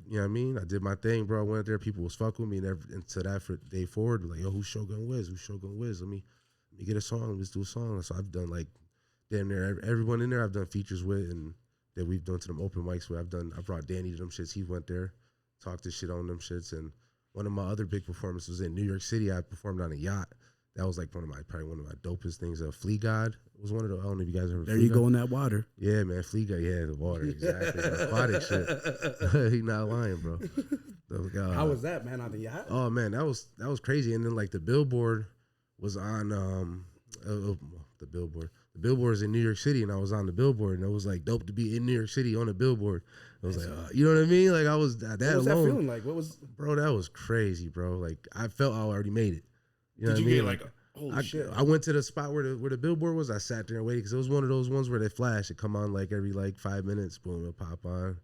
you know what I mean. I did my thing, bro. I went there, people was fucking with me, and to that for day forward, like, yo, who's Shogun Wiz? Who's Shogun Wiz? Let me get a song. Let's do a song. So I've done like damn near everyone in there. I've done features with and. That we've done to them open mics where I brought Danny to them shits. He went there, talked his shit on them shits. And one of my other big performances was in New York City. I performed on a yacht. That was like probably one of my dopest things. Flea God was one of the, I don't know if you guys ever. There you go in that water. Yeah, man. Flea God, yeah, the water, exactly. Aquatic shit. He not lying, bro. How was that, man, on the yacht? Oh, man, that was crazy. And then like the billboard was on the billboard. The billboard is in New York City, and I was on the billboard, and it was like dope to be in New York City on a billboard. It was like, you know what I mean? Like I was that alone. What was that feeling like? Bro, that was crazy, bro. Like I felt I already made it. You know Did what you I mean? get like holy shit? I went to the spot where the billboard was. I sat there and waited because it was one of those ones where they flash. It come on like every like 5 minutes. Boom, it'll pop on.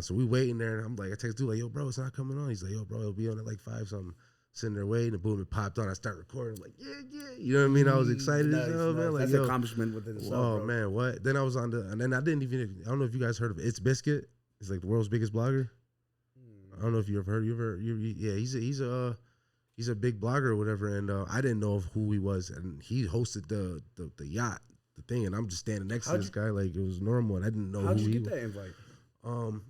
So we waiting there, and I'm like, I text dude like, yo, bro, it's not coming on. He's like, yo, bro, it'll be on at like 5 something. Sitting there waiting, and boom, it popped on. I start recording. I'm like, yeah. You know what I mean? I was excited as hell, man. Like, that's an accomplishment within itself. Oh, bro. Man, what? Then I was and then I didn't even, I don't know if you guys heard of It's Biscuit. He's like the world's biggest blogger. I don't know if you ever heard. Yeah, he's a big blogger or whatever. And I didn't know who he was. And he hosted the yacht the thing, and I'm just standing next to How'd this guy like it was normal, and I didn't know How'd who you he get was. that invite?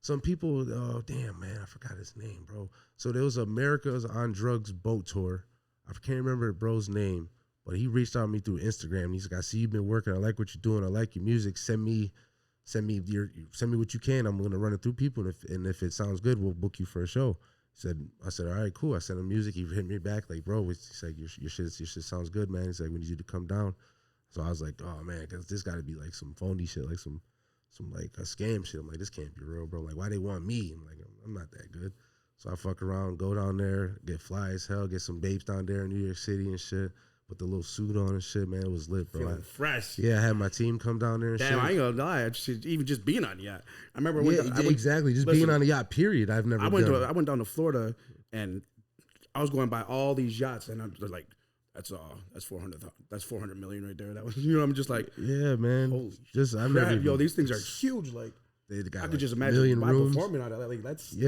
Some people, oh damn man, I forgot his name, bro. So there was America's on Drugs boat tour. I can't remember the bro's name, but he reached out to me through Instagram. He's like, I see you've been working. I like what you're doing. I like your music. Send me what you can. I'm gonna run it through people, and if it sounds good, we'll book you for a show. I said, all right, cool. I sent him music. He hit me back like, bro, he's like, your shit sounds good, man. He's like, we need you to come down. So I was like, oh man, cause this got to be like some phony shit, like some like a scam shit. I'm like, this can't be real, bro. Like, why they want me? I'm like, I'm not that good. So I fuck around, go down there, get fly as hell, get some babes down there in New York City and shit. Put the little suit on and shit, man. It was lit, bro. Feeling fresh. Yeah, I had my team come down there and shit. Damn, I ain't gonna lie. Even just being on the yacht. I remember exactly. Just listen, being on a yacht, period. I went down to Florida and I was going by all these yachts and I'm just like, that's 400. That's 400 million right there. That was, I'm just like, yeah, man. Holy I've never yo, these things are huge. Like, they got I could like just a imagine million my rooms. performing on that. Like, that's sweet,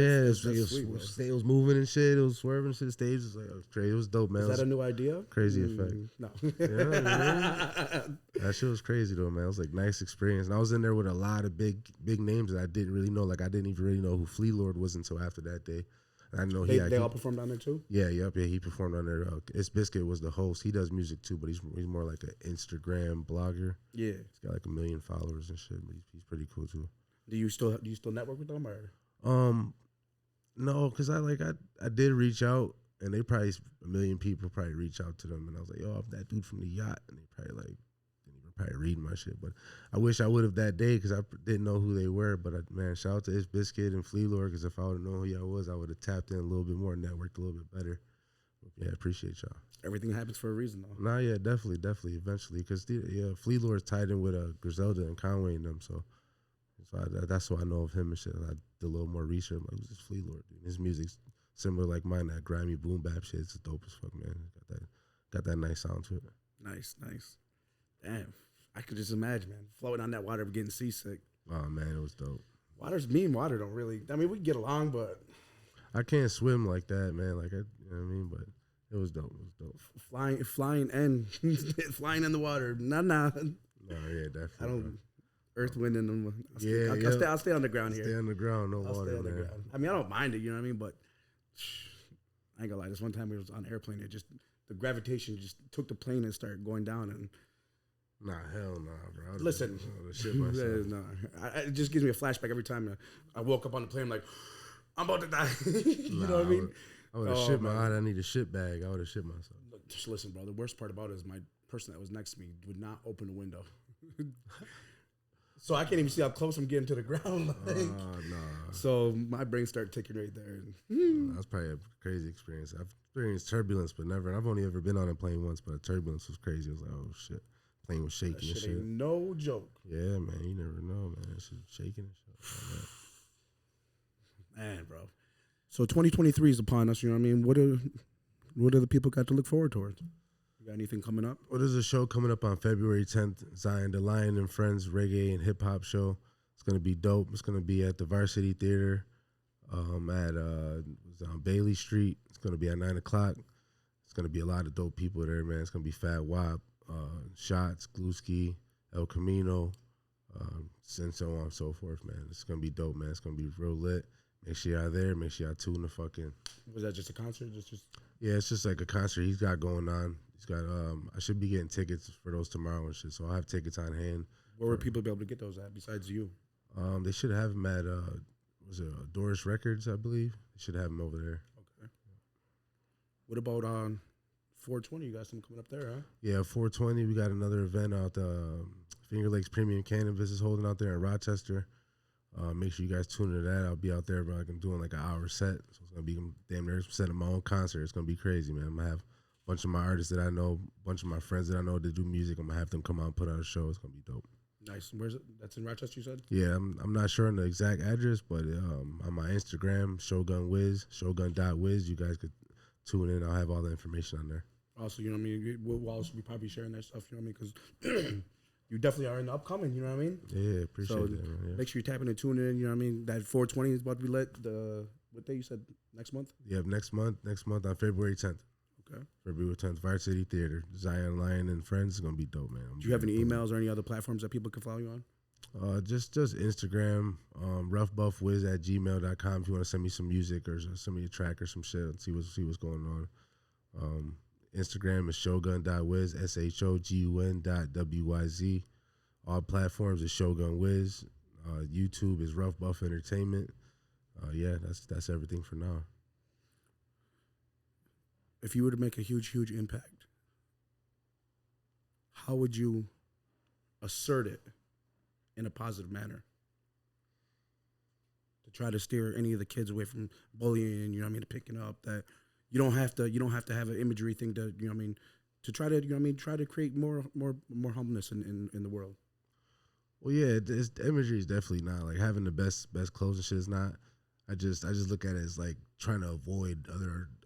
bro. It was moving and shit. It was swerving and shit. The stage was like, it was crazy. It was dope, man. Is that a new idea? Crazy effect. No. Yeah, that shit was crazy though, man. It was like nice experience. And I was in there with a lot of big names that I didn't really know. Like I didn't even really know who Flea Lord was until after that day. I know they all performed down there too. Yeah, he performed on there. Biscuit was the host. He does music too, but he's more like an Instagram blogger. Yeah, he's got like 1 million followers and shit. But he's pretty cool too. Do you still network with them or? No, because I did reach out, and they probably 1 million people probably reach out to them, and I was like, yo, I'm that dude from the yacht, and they probably like didn't even probably read my shit. But I wish I would have that day because I didn't know who they were. But man, shout out to Ish Biscuit and Flea Lord, because if I would have known who y'all was, I would have tapped in a little bit more, networked a little bit better. Yeah, appreciate y'all. Everything happens for a reason, though. Nah, yeah, definitely, eventually, because Flea Lord's tied in with Griselda and Conway and them, so that's why I know of him and shit. I did a little more research. I'm like, who's this Flea Lord, dude? His music's similar like mine, that grimy boom bap shit. It's dope as fuck, man. Got that nice sound to it. Nice. Damn, I could just imagine, man, floating on that water, getting seasick. Oh man, it was dope. Me and water don't really. I mean, we get along, but I can't swim like that, man. Like you know what I mean, but it was dope. Flying and flying in the water. Nah. No, yeah, definitely. I don't. Earth, wind, and I'll stay on the ground here. Stay on the ground, no I'll water, stay on man. the ground. I mean, I don't mind it, you know what I mean? But I ain't gonna lie. This one time we was on an airplane, the gravitation just took the plane and started going down. And nah, hell nah, bro. Listen, shit myself. It just gives me a flashback every time I woke up on the plane. I'm like, I'm about to die. You know what I mean? I would have shit I need a shit bag. I would have shit myself. Look, just listen, bro. The worst part about it is my person that was next to me would not open the window. So I can't even see how close I'm getting to the ground. So my brain started ticking right there. That's probably a crazy experience. I've experienced turbulence, but never. And I've only ever been on a plane once, but turbulence was crazy. I was like, oh shit, plane was shaking and shit. Ain't no joke. Yeah, man, you never know, man. Shit shaking and shit. Man, bro. So 2023 is upon us. You know what I mean? What do the people got to look forward towards? You got anything coming up? Well, there's a show coming up on February 10th, Zion, the Lion and Friends Reggae and Hip Hop Show. It's going to be dope. It's going to be at the Varsity Theater on Bailey Street. It's going to be at 9 o'clock. It's going to be a lot of dope people there, man. It's going to be Fat Wap, Shots, Gluski, El Camino, and so on and so forth, man. It's going to be dope, man. It's going to be real lit. Make sure y'all there. Make sure y'all tune the fucking. Was that just a concert? Yeah, it's just like a concert he's got going on. He's got. I should be getting tickets for those tomorrow and shit. So I'll have tickets on hand. Where would people be able to get those at besides you? They should have them at was it Doris Records, I believe. They should have them over there. Okay. What about 420? You got something coming up there, huh? Yeah, 420. We got another event out. Finger Lakes Premium Cannabis is holding out there in Rochester. Make sure you guys tune into that. I'll be out there, but I'm doing like an hour set. So it's going to be damn near setting my own concert. It's going to be crazy, man. I'm going to have a bunch of my artists that I know, a bunch of my friends that I know that do music. I'm going to have them come out and put on a show. It's going to be dope. Nice. Where's it? That's in Rochester, you said? Yeah, I'm not sure on the exact address, but on my Instagram, SHOGUN.Wiz, Shogun.Wiz, you guys could tune in. I'll have all the information on there. Also, you know what I mean? We'll also be probably sharing that stuff, you know what I mean? Because you definitely are in the upcoming, you know what I mean? Yeah, appreciate that. Yeah. Make sure you're tapping and tuning in, you know what I mean? That 420 is about to be lit. What day you said? Next month? Yeah, next month on February 10th. Okay. February 10th, Varsity Theater, Zion Lion and Friends. It's gonna be dope, man. Do you have any emails or any other platforms that people can follow you on? Just Instagram, roughbuffwiz@gmail.com if you want to send me some music or send me a track or some shit and see what's going on. Instagram is shogun.wiz, SHOGUN.WYZ. All platforms is Shogun Wiz. YouTube is Rough Buff Entertainment. Yeah, that's everything for now. If you were to make a huge impact, how would you assert it in a positive manner to try to steer any of the kids away from bullying, you know what I mean, picking up that you don't have to have an imagery thing to, you know what I mean, to try to, you know what I mean, try to create more humbleness in the world. Well, yeah, imagery is definitely not like having the best clothes and shit is not. I just look at it as like trying to avoid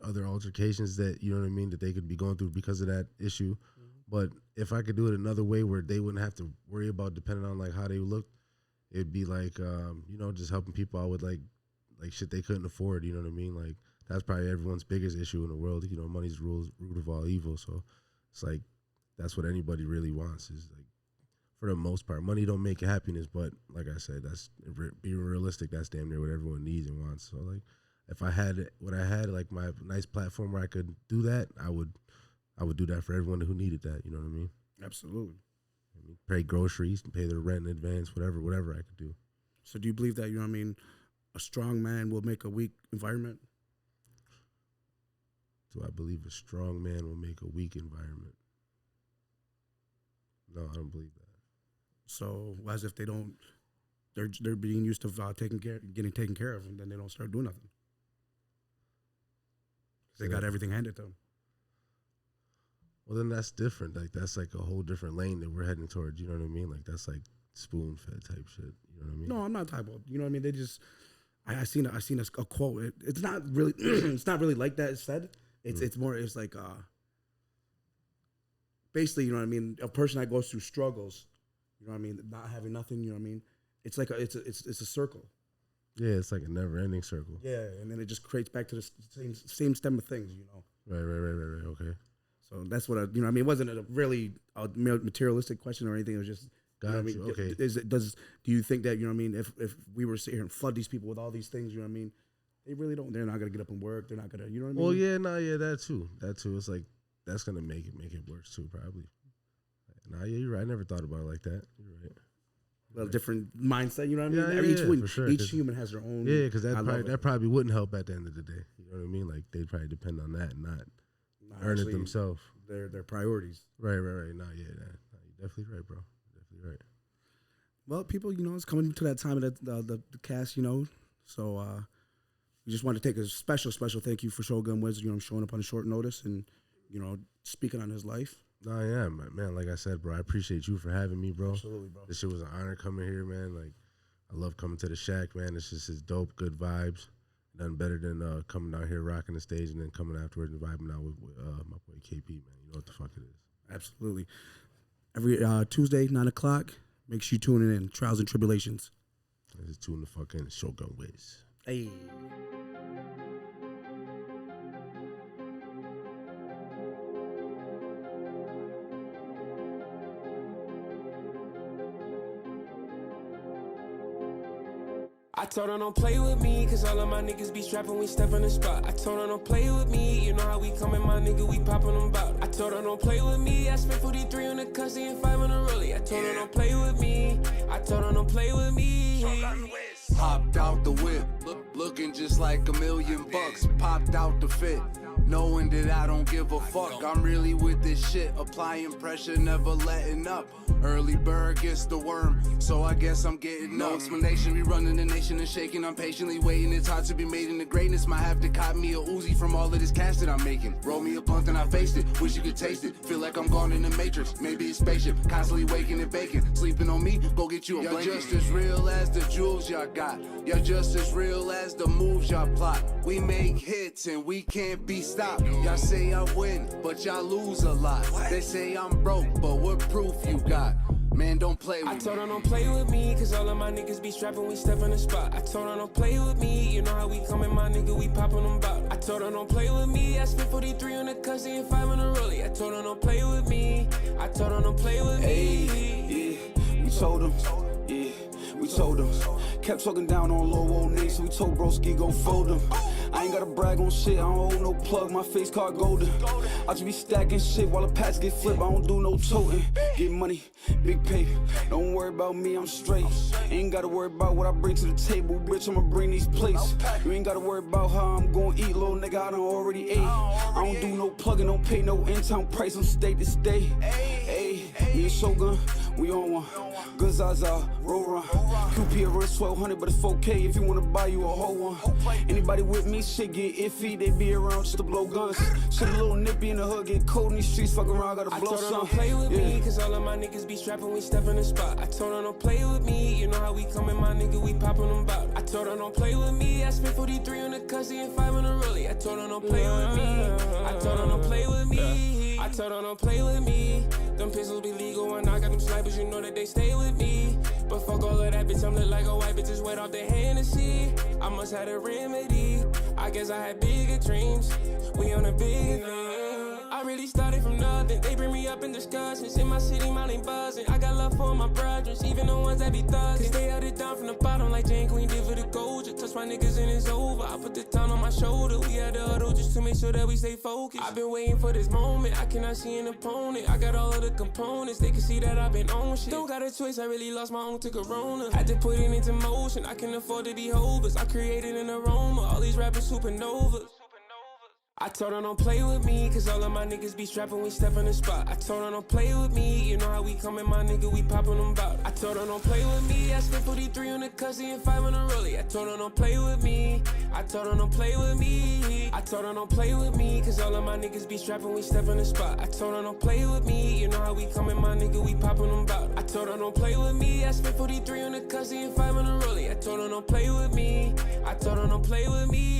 other altercations that, you know what I mean, that they could be going through because of that issue. Mm-hmm. But if I could do it another way where they wouldn't have to worry about depending on like how they looked, it'd be like you know, just helping people out with like shit they couldn't afford. You know what I mean? Like that's probably everyone's biggest issue in the world. You know, money's the root of all evil. So it's like that's what anybody really wants is like. For the most part, money don't make happiness, but like I said, that's being realistic. That's damn near what everyone needs and wants. So like, if I had what I had, like my nice platform where I could do that, I would do that for everyone who needed that. You know what I mean? Absolutely. I mean, pay groceries, pay their rent in advance, whatever I could do. So do you believe that, you know what I mean, a strong man will make a weak environment? Do I believe a strong man will make a weak environment? No, I don't believe that. So as if they don't, they're being used to getting taken care of, and then they don't start doing nothing. They got everything handed to them. Well, then that's different. Like that's like a whole different lane that we're heading towards. You know what I mean? Like that's like spoon fed type shit. You know what I mean? No, I'm not type of. You know what I mean? They just, I seen a quote. It's not really, it's not really like that. It's said. It's more. It's like basically, you know what I mean. A person that goes through struggles. You know what I mean? Not having nothing, you know what I mean? It's like it's a circle. Yeah, it's like a never-ending circle. Yeah, and then it just creates back to the same stem of things, you know. Right. Okay. So that's what you know what I mean? It wasn't a really materialistic question or anything. It was just, you know what I mean? Okay. Do you think that, you know what I mean, if we were sitting here and flood these people with all these things, you know what I mean? They really don't. They're not going to get up and work. They're not going to, you know what I mean? Well, yeah, that too. It's like, that's going to make it worse too, probably. Nah, yeah, you're right. I never thought about it like that. You're right. A different mindset, you know what I mean? Yeah, for sure, each human has their own. Yeah, because that probably wouldn't help at the end of the day. You know what I mean? Like they'd probably depend on that and not earn it themselves. Their priorities. Right. Nah, yeah, you're definitely right, bro. Definitely right. Well, people, you know, it's coming to that time of the cast, you know, so we just want to take a special thank you for Shogun Wiz, you know, showing up on a short notice and, you know, speaking on his life. No, I am, man. Like I said, bro, I appreciate you for having me, bro. Absolutely, bro. This shit was an honor coming here, man. Like, I love coming to the shack, man. It's just dope, good vibes. Nothing better than coming out here, rocking the stage, and then coming afterwards and vibing out with my boy KP, man. You know what the fuck it is. Absolutely. Every Tuesday, 9 o'clock, make sure you tune in. Trials and Tribulations. Just tune the fuck in. Shogun Wiz. Hey. I told her don't play with me, cause all of my niggas be strapping, we step on the spot. I told her don't play with me, you know how we coming, my nigga, we popping them bout. I told her don't play with me, I spent 43 on the cussy and 5 on the rollie. I told her don't play with me, I told her don't play with me. Hopped out the whip, looking just like $1 million bucks. Popped out the fit, knowing that I don't give a fuck. I'm really with this shit, applying pressure, never letting up. Early bird gets the worm, so I guess I'm getting no explanation. We running the nation and shaking, I'm patiently waiting. It's hard to be made into greatness. Might have to cop me a Uzi from all of this cash that I'm making. Roll me a blunt and I faced it, wish you could taste it. Feel like I'm gone in the matrix, maybe a spaceship. Constantly waking and baking, sleeping on me, go get you a blanket. You're just as real as the jewels y'all got. You're just as real as the moves y'all plot. We make hits and we can't be stopped. Y'all say I win, but y'all lose a lot. They say I'm broke, but what proof you got? Man, don't play with me. I told her don't play with me, cause all of my niggas be strapping, we step in the spot. I told her don't play with me, you know how we coming, my nigga, we poppin' them bout. I told her don't play with me, I spent 43 on the cussy and 5 on the rollie. I told her don't play with me, I told her don't play with me. Hey, yeah, we told him, yeah, we told him. Kept talking down on low old niggas, so we told broski go fold him. I ain't gotta brag on shit, I don't hold no plug, my face card golden. I just be stacking shit while the packs get flipped, I don't do no toting. Get money, big pay, don't worry about me, I'm straight. Ain't gotta worry about what I bring to the table, bitch, I'ma bring these plates. You ain't gotta worry about how I'm gonna eat, little nigga, I done already ate. I don't do no plugging, don't pay no in-town price, I'm state to state. Hey, me and Shogun, we on one. Good Zaza, roll run. QP runs 1200, but it's 4K if you wanna buy you a whole one. Anybody with me, shit get iffy, they be around just to blow guns. Shit a little nippy in the hood, get cold in these streets, fuck around, gotta blow some. I told her don't play with me, cause all of my niggas be strapping, we step in the spot. I told her don't play with me, you know how we coming, my nigga, we poppin' them bout. I told her don't play with me, I spent 43 on the cussy and 5 on the rollie. I told her don't play with me, I told her don't play with me, I told her don't play with me. Them pistols be legal and I got them snipers, you know that they stay with me. But fuck all of that, bitch, I'm lit like a white bitch, just wet off the Hennessy. I must have a remedy, I guess I had bigger dreams. We on a big thing. I really started from nothing, they bring me up in discussions. In my city, my name buzzing, I got love for my brothers, even the ones that be thugging. Cause they held it down from the bottom like Jane Queen did for the gold. Just touch my niggas and it's over, I put the town on my shoulder. We had the huddle just to make sure that we stay focused. I've been waiting for this moment, I cannot see an opponent. I got all of the components, they can see that I've been on shit. Don't got a choice, I really lost my own to Corona. Had to put it into motion, I can afford to be hopeless. I created an aroma, all these rappers supernovas. I told her don't play with me, cause all of my niggas be strapping, we step in the spot. I told her don't play with me, you know how we coming, my nigga, we poppin' them bout. I told her don't play with me, I spent 43 on the cussy and 5 on the rollie. I told her don't play with me, I told her don't play with me, I told her don't play with me, cause all of my niggas be strapping, we step in the spot. I told her don't play with me, you know how we coming, my nigga, we poppin' them bout. I told her don't play with me, I spent 43 on the cussy and 5 on the rollie. I told her don't play with me, I told her don't play with me.